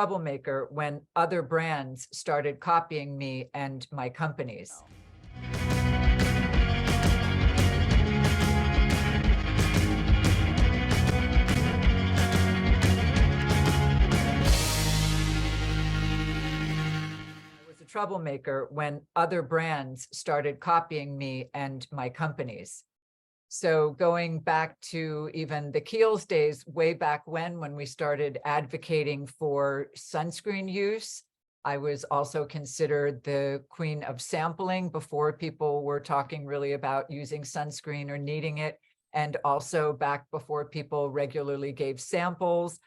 troublemaker when other brands started copying me and my companies. Troublemaker when other brands started copying me and my companies. So going back to even the Kiehl's days, way back when we started advocating for sunscreen use, I was also considered the queen of sampling before people were talking really about using sunscreen or needing it. And also back before people regularly gave samples,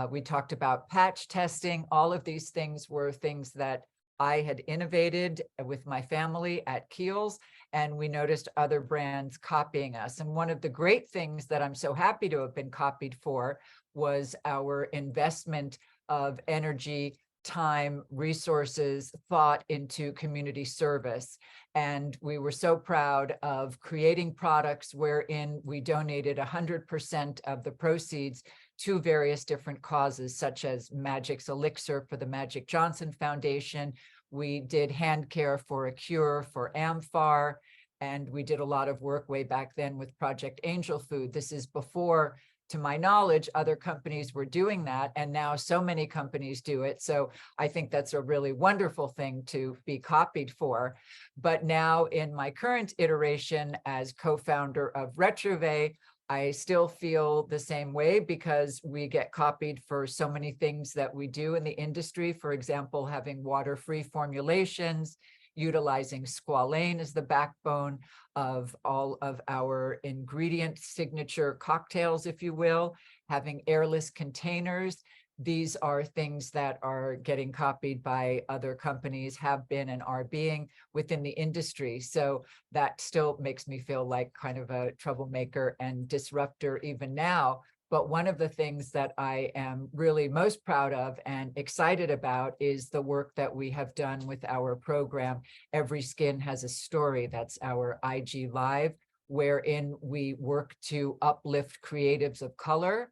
we talked about patch testing. All of these things were things that I had innovated with my family at Kiehl's, and we noticed other brands copying us. And one of the great things that I'm so happy to have been copied for was our investment of energy, time, resources, thought into community service. And we were so proud of creating products wherein we donated 100% of the proceeds to various different causes, such as Magic's Elixir for the Magic Johnson Foundation. We did hand care for a cure for AMFAR, and we did a lot of work way back then with Project Angel Food. This is before, to my knowledge, other companies were doing that, and now so many companies do it. So I think that's a really wonderful thing to be copied for. But now in my current iteration as co-founder of Retrouvé, I still feel the same way because we get copied for so many things that we do in the industry. For example, having water-free formulations, utilizing squalane as the backbone of all of our ingredient signature cocktails, if you will, having airless containers. These are things that are getting copied by other companies, have been and are being within the industry. So that still makes me feel like kind of a troublemaker and disruptor even now. But one of the things that I am really most proud of and excited about is the work that we have done with our program, Every Skin Has a Story. That's our IG Live, wherein we work to uplift creatives of color.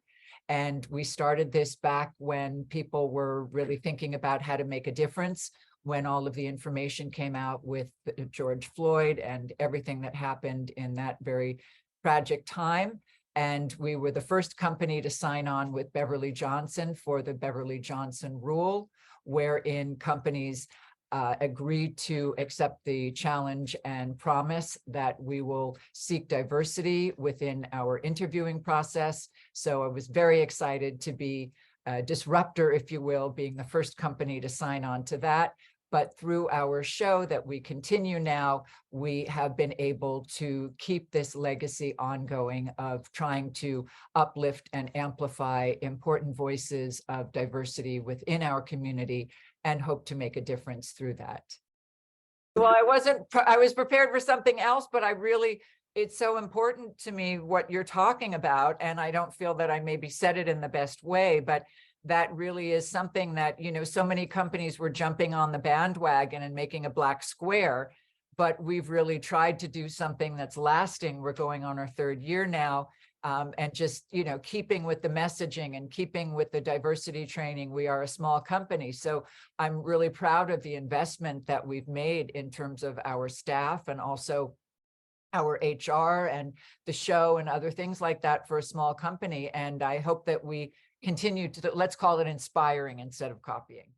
And we started this back when people were really thinking about how to make a difference, when all of the information came out with George Floyd and everything that happened in that very tragic time. And we were the first company to sign on with Beverly Johnson for the Beverly Johnson rule, wherein companies agreed to accept the challenge and promise that we will seek diversity within our interviewing process. So I was very excited to be a disruptor, if you will, being the first company to sign on to that. But through our show that we continue now, we have been able to keep this legacy ongoing of trying to uplift and amplify important voices of diversity within our community and hope to make a difference through that. Well, I was prepared for something else, but it's so important to me what you're talking about. And I don't feel that I maybe said it in the best way, but that really is something that, so many companies were jumping on the bandwagon and making a black square, but we've really tried to do something that's lasting. We're going on our third year now. And just, keeping with the messaging and keeping with the diversity training. We are a small company. So I'm really proud of the investment that we've made in terms of our staff and also our HR and the show and other things like that for a small company. And I hope that we continue to, let's call it inspiring instead of copying.